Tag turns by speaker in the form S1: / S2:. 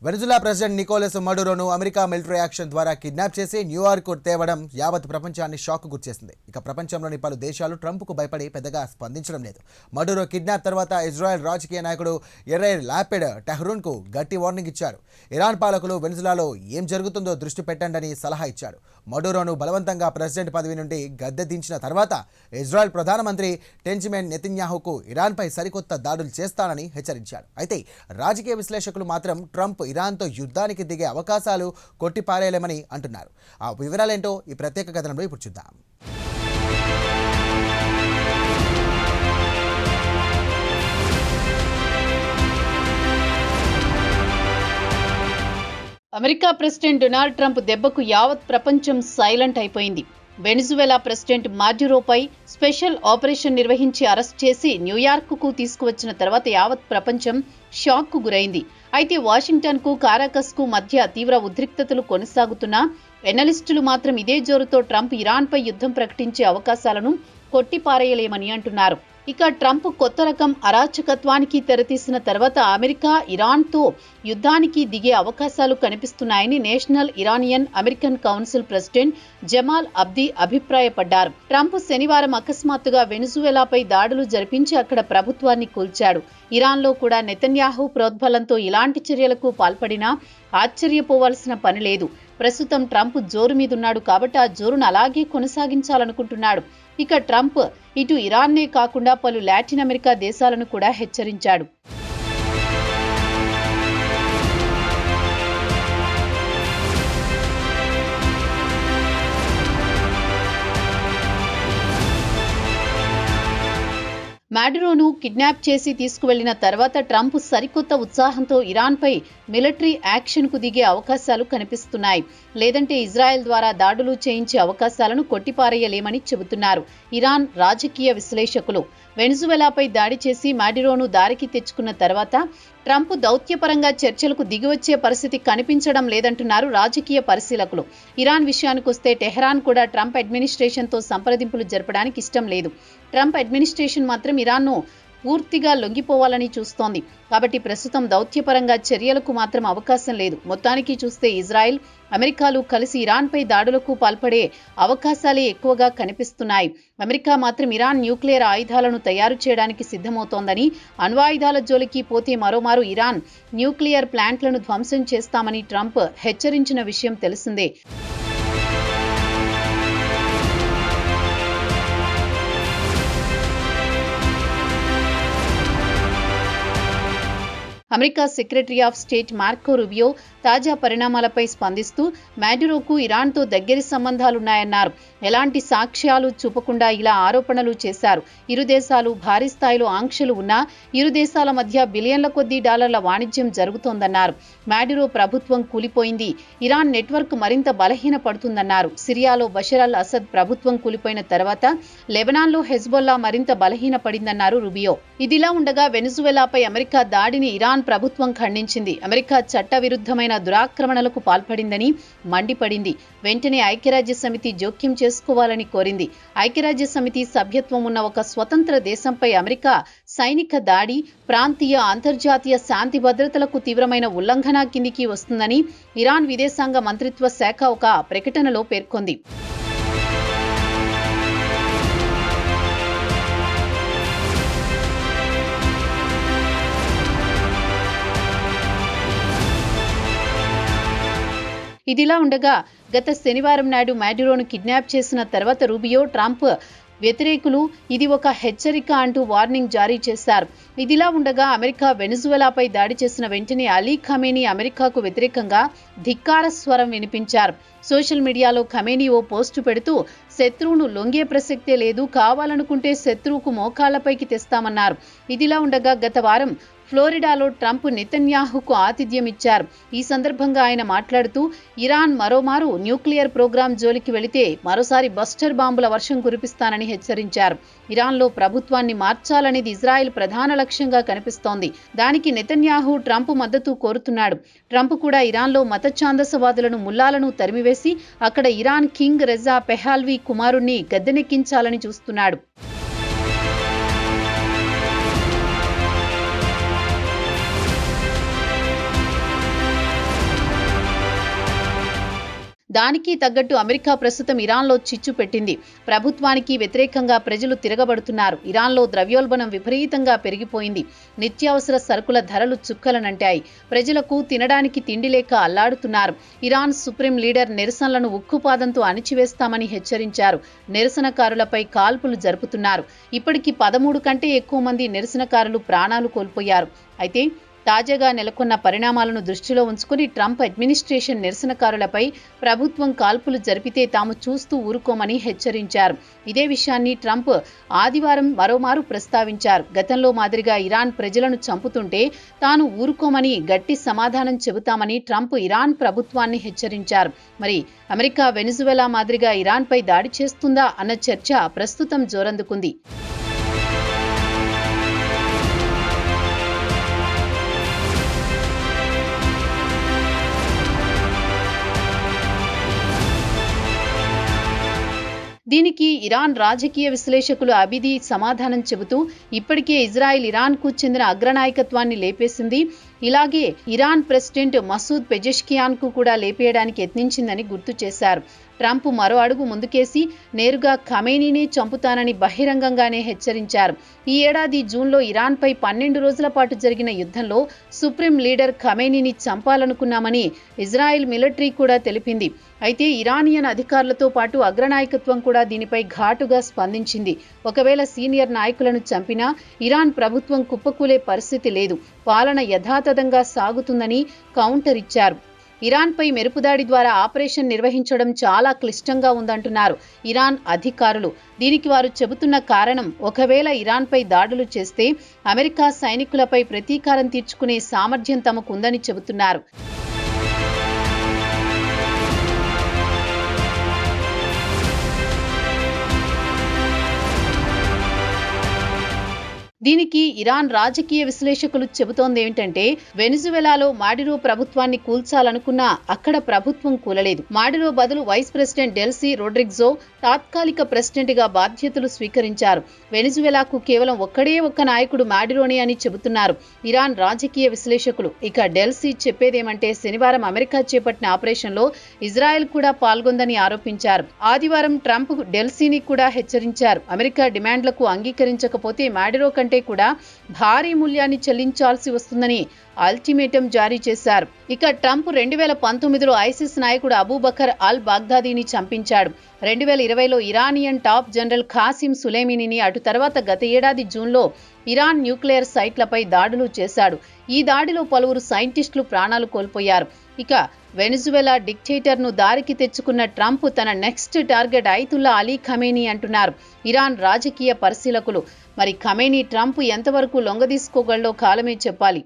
S1: Venezuela president Nicolas మడురోను America military action ద్వారా kidnap చేసి న్యూయార్క్ తేవడం యావత్ ప్రపంచాన్ని షాక్ గురిచేసింది. ఇక ప్రపంచంలోని పలు దేశాలు ట్రంప్కు భయపడి పెద్దగా స్పందించడం లేదు. మడురో కిడ్నాప్ తర్వాత ఇజ్రాయెల్ రాజకీయ నాయకుడు ఎరైర్ లాపిడ్ టెహ్రూన్కు గట్టి వార్నింగ్ ఇచ్చారు. ఇరాన్ పాలకులు వెనిజులాలో ఏం జరుగుతుందో దృష్టి పెట్టండని సలహా ఇచ్చారు. మడురోను బలవంతంగా ప్రెసిడెంట్ పదవి నుండి గద్దె దించిన తర్వాత ఇజ్రాయెల్ ప్రధానమంత్రి బెంజమిన్ నెతన్యాహుకు ఇరాన్పై సరికొత్త దాడులు చేస్తానని హెచ్చరించారు. అయితే రాజకీయ విశ్లేషకులు మాత్రం ట్రంప్ ఇరాన్తో యుద్ధానికి దిగే అవకాశాలు కొట్టిపారేయలేమని అంటున్నారు. ఆ వివరాలేంటో ఈ ప్రత్యేక కథనంలో ఇప్పుడు చూద్దాం.
S2: అమెరికా ప్రెసిడెంట్ డొనాల్డ్ ట్రంప్ దెబ్బకు యావత్ ప్రపంచం సైలెంట్ అయిపోయింది. వెనిజువెలా ప్రెసిడెంట్ మాడ్యురోపై స్పెషల్ ఆపరేషన్ నిర్వహించి అరెస్ట్ చేసి న్యూయార్క్కు తీసుకువచ్చిన తర్వాత యావత్ ప్రపంచం షాక్కు గురైంది. అయితే వాషింగ్టన్కు కారాకస్కు మధ్య తీవ్ర ఉద్రిక్తతలు కొనసాగుతున్నా ఎనలిస్టులు మాత్రం ఇదే జోరుతో ట్రంప్ ఇరాన్పై యుద్ధం ప్రకటించే అవకాశాలను కొట్టిపారేయలేమని అంటున్నారు. ఇక ట్రంప్ కొత్త రకం అరాచకత్వానికి తెరతీసిన తర్వాత అమెరికా ఇరాన్తో యుద్ధానికి దిగే అవకాశాలు కనిపిస్తున్నాయని national Iranian American council president Jamal Abdi అభిప్రాయపడ్డారు. ట్రంప్ శనివారం అకస్మాత్తుగా వెనిజువెలాపై దాడులు జరిపించి అక్కడ ప్రభుత్వాన్ని కూల్చాడు. ఇరాన్లో కూడా నెతన్యాహు ప్రోద్బలంతో ఇలాంటి చర్యలకు పాల్పడినా ఆశ్చర్యపోవాల్సిన పని లేదు. ప్రస్తుతం ట్రంప్ జోరు మీదున్నాడు కాబట్టి ఆ జోరును అలాగే కొనసాగించాలనుకుంటున్నాడు. ఇక ట్రంప్ ఇటు ఇరాన్నే కాకుండా పలు లాటిన్ అమెరికా దేశాలను కూడా హెచ్చరించాడు. మాడురోను కిడ్నాప్ చేసి తీసుకువెళ్లిన తర్వాత ట్రంప్ సరికొత్త ఉత్సాహంతో ఇరాన్పై మిలిటరీ యాక్షన్కు దిగే అవకాశాలు కనిపిస్తున్నాయి. లేదంటే ఇజ్రాయెల్ ద్వారా దాడులు చేయించే అవకాశాలను కొట్టిపారేయలేమని చెబుతున్నారు ఇరాన్ రాజకీయ విశ్లేషకులు. వెనిజువెలాపై దాడి చేసి మాడురోను దారికి తెచ్చుకున్న తర్వాత ట్రంప్ దౌత్యపరంగా చర్చలకు దిగివచ్చే పరిస్థితి కనిపించడం లేదంటున్నారు రాజకీయ పరిశీలకులు. ఇరాన్ విషయానికొస్తే టెహ్రాన్ కూడా ట్రంప్ అడ్మినిస్ట్రేషన్తో సంప్రదింపులు జరపడానికి ఇష్టం లేదు. ట్రంప్ అడ్మినిస్ట్రేషన్ మాత్రం ఇరాన్ను పూర్తిగా లొంగిపోవాలని చూస్తోంది. కాబట్టి ప్రస్తుతం దౌత్యపరంగా చర్యలకు మాత్రం అవకాశం లేదు. మొత్తానికి చూస్తే ఇజ్రాయెల్ అమెరికాలు కలిసి ఇరాన్పై దాడులకు పాల్పడే అవకాశాలే ఎక్కువగా కనిపిస్తున్నాయి. అమెరికా మాత్రం ఇరాన్ న్యూక్లియర్ ఆయుధాలను తయారు చేయడానికి సిద్ధమవుతోందని, అణ్వాయుధాల జోలికి పోతే మరోమారు ఇరాన్ న్యూక్లియర్ ప్లాంట్లను ధ్వంసం చేస్తామని ట్రంప్ హెచ్చరించిన విషయం తెలిసిందే. America secretary of state Marco Rubio తాజా పరిణామాలపై స్పందిస్తూ మాడురోకు ఇరాన్తో దగ్గరి సంబంధాలున్నాయన్నారు. ఎలాంటి సాక్ష్యాలు చూపకుండా ఇలా ఆరోపణలు చేశారు. ఇరు దేశాలు భారీ స్థాయిలో ఆంక్షలు ఉన్నా ఇరు దేశాల మధ్య బిలియన్ల కొద్దీ డాలర్ల వాణిజ్యం జరుగుతోందన్నారు. మాడురో ప్రభుత్వం కూలిపోయింది, ఇరాన్ నెట్వర్క్ మరింత బలహీనపడుతుందన్నారు. సిరియాలో బషర్ అల్ అసద్ ప్రభుత్వం కూలిపోయిన తర్వాత లెబనాన్లో హెజ్బొల్లా మరింత బలహీనపడిందన్నారు రూబియో. ఇదిలా ఉండగా వెనిజువెలాపై అమెరికా దాడిని ఇరాన్ ప్రభుత్వం ఖండించింది. అమెరికా చట్టవిరుద్ధమైన దురాక్రమణలకు పాల్పడిందని మండిపడింది. వెంటనే ఐక్యరాజ్య సమితి జోక్యం చేసుకోవాలని కోరింది. ఐక్యరాజ్య సమితి సభ్యత్వం ఉన్న ఒక స్వతంత్ర దేశంపై అమెరికా సైనిక దాడి ప్రాంతీయ అంతర్జాతీయ శాంతి భద్రతలకు తీవ్రమైన ఉల్లంఘన కిందికి వస్తుందని ఇరాన్ విదేశాంగ మంత్రిత్వ శాఖ ఒక ప్రకటనలో పేర్కొంది. ఇదిలా ఉండగా గత శనివారం నాడు మాడురోను కిడ్నాప్ చేసిన తర్వాత రూబియో ట్రంప్ వ్యతిరేకులు ఇది ఒక హెచ్చరిక అంటూ వార్నింగ్ జారీ చేశారు. ఇదిలా ఉండగా అమెరికా వెనిజువెలాపై దాడి చేసిన వెంటనే అలీ ఖమేనీ అమెరికాకు వ్యతిరేకంగా ధిక్కార స్వరం వినిపించారు. సోషల్ మీడియాలో ఖమేనీ ఓ పోస్టు పెడుతూ శత్రువును లొంగే ప్రసక్తే లేదు, కావాలనుకుంటే శత్రువుకు మోకాళ్లపైకి తెస్తామన్నారు. ఇదిలా ఉండగా గత వారం ఫ్లోరిడాలో ట్రంప్ నెతన్యాహుకు ఆతిథ్యం ఇచ్చారు. ఈ సందర్భంగా ఆయన మాట్లాడుతూ ఇరాన్ మరోమారు న్యూక్లియర్ ప్రోగ్రాం జోలికి వెళితే మరోసారి బస్టర్ బాంబుల వర్షం కురిపిస్తానని హెచ్చరించారు. ఇరాన్లో ప్రభుత్వాన్ని మార్చాలనేది ఇజ్రాయెల్ ప్రధాన లక్ష్యంగా కనిపిస్తోంది. దానికి నెతన్యాహు ట్రంప్ మద్దతు కోరుతున్నాడు. ట్రంప్ కూడా ఇరాన్లో మత ఛాందసవాదులను ముల్లాలను తరిమివేసి అక్కడ ఇరాన్ కింగ్ రెజా పెహాల్వీ కుమారుణ్ణి గద్దెనెక్కించాలని చూస్తున్నాడు. దానికి తగ్గట్టు అమెరికా ప్రస్తుతం ఇరాన్లో చిచ్చు పెట్టింది. ప్రభుత్వానికి వ్యతిరేకంగా ప్రజలు తిరగబడుతున్నారు. ఇరాన్లో ద్రవ్యోల్బణం విపరీతంగా పెరిగిపోయింది. నిత్యావసర సరుకుల ధరలు చుక్కలనంటాయి. ప్రజలకు తినడానికి తిండి లేక అల్లాడుతున్నారు. ఇరాన్ సుప్రీం లీడర్ నిరసనలను ఉక్కుపాదంతో అణిచివేస్తామని హెచ్చరించారు. నిరసనకారులపై కాల్పులు జరుపుతున్నారు. ఇప్పటికి 13 కంటే ఎక్కువ మంది నిరసనకారులు ప్రాణాలు కోల్పోయారు. అయితే తాజాగా నెలకొన్న పరిణామాలను దృష్టిలో ఉంచుకుని ట్రంప్ అడ్మినిస్ట్రేషన్ నిరసనకారులపై ప్రభుత్వం కాల్పులు జరిపితే తాము చూస్తూ ఊరుకోమని హెచ్చరించారు. ఇదే విషయాన్ని ట్రంప్ ఆదివారం మరోమారు ప్రస్తావించారు. గతంలో మాదిరిగా ఇరాన్ ప్రజలను చంపుతుంటే తాను ఊరుకోమని గట్టి సమాధానం చెబుతామని ట్రంప్ ఇరాన్ ప్రభుత్వాన్ని హెచ్చరించారు. మరి అమెరికా వెనిజువెలా మాదిరిగా ఇరాన్పై దాడి చేస్తుందా అన్న చర్చ ప్రస్తుతం జోరందుకుంది. దీనికి ఇరాన్ రాజకీయ విశ్లేషకులు అబిది సమాధానం చెబుతూ ఇప్పటికే ఇజ్రాయెల్ ఇరాన్కు చెందిన అగ్రనాయకత్వాన్ని లేపేసింది. ఇలాగే ఇరాన్ ప్రెసిడెంట్ మసూద్ పెజెష్కియాన్కు కూడా లేపేయడానికి యత్నించిందని గుర్తు చేశారు. ట్రంప్ మరో అడుగు ముందుకేసి నేరుగా ఖమేనీనే చంపుతానని బహిరంగంగానే హెచ్చరించారు. ఈ ఏడాది జూన్లో ఇరాన్పై 12 రోజుల పాటు జరిగిన యుద్ధంలో సుప్రీం లీడర్ ఖమేనీని చంపాలనుకున్నామని ఇజ్రాయెల్ మిలిటరీ కూడా తెలిపింది. అయితే ఇరానియన్ అధికారులతో పాటు అగ్రనాయకత్వం కూడా దీనిపై ఘాటుగా స్పందించింది. ఒకవేళ సీనియర్ నాయకులను చంపినా ఇరాన్ ప్రభుత్వం కుప్పకూలే పరిస్థితి లేదు, పాలన యథాతథంగా సాగుతుందని కౌంటర్ ఇచ్చారు. ఇరాన్పై మెరుపుదాడి ద్వారా ఆపరేషన్ నిర్వహించడం చాలా క్లిష్టంగా ఉందంటున్నారు ఇరాన్ అధికారులు. దీనికి వారు చెబుతున్న కారణం, ఒకవేళ ఇరాన్పై దాడులు చేస్తే అమెరికా సైనికులపై ప్రతీకారం తీర్చుకునే సామర్థ్యం తమకుందని చెబుతున్నారు. దీనికి ఇరాన్ రాజకీయ విశ్లేషకులు చెబుతోంది ఏమిటంటే, వెనిజువెలాలో మాడిరో ప్రభుత్వాన్ని కూల్చాలనుకున్నా అక్కడ ప్రభుత్వం కూలలేదు. మాడిరో బదులు వైస్ ప్రెసిడెంట్ డెల్సీ రోడ్రిగ్జో తాత్కాలిక ప్రెసిడెంట్ గా బాధ్యతలు స్వీకరించారు. వెనిజువెలాకు కేవలం ఒక్కడే ఒక్క నాయకుడు మాడిరోనే అని చెబుతున్నారు ఇరాన్ రాజకీయ విశ్లేషకులు. ఇక డెల్సీ చెప్పేదేమంటే, శనివారం అమెరికా చేపట్టిన ఆపరేషన్లో ఇజ్రాయెల్ కూడా పాల్గొందని ఆరోపించారు. ఆదివారం ట్రంప్ డెల్సీని కూడా హెచ్చరించారు. అమెరికా డిమాండ్లకు అంగీకరించకపోతే మాడిరో కంటే కూడా భారీ మూల్యాన్ని చెల్లించాల్సి వస్తుందని అల్టిమేటం జారీ చేశారు. ఇక ట్రంప్ 2019లో ఐసిస్ నాయకుడు అబూబకర్ అల్ బాగ్దాదీని చంపించాడు. 2020లో ఇరానియన్ టాప్ జనరల్ ఖాసిం సులేమినీని, అటు తర్వాత గత ఏడాది జూన్లో ఇరాన్ న్యూక్లియర్ సైట్లపై దాడులు చేశాడు. ఈ దాడిలో పలువురు సైంటిస్టులు ప్రాణాలు కోల్పోయారు. ఇక వెనిజువెలా డిక్టేటర్ను దారికి తెచ్చుకున్న ట్రంప్ తన next target Ayatollah Ali Khamenei అంటున్నారు ఇరాన్ రాజకీయ పరిశీలకులు. మరి ఖమేనీ ట్రంప్ ఎంతవరకు లొంగదీసుకోగలడో కాలమే చెప్పాలి.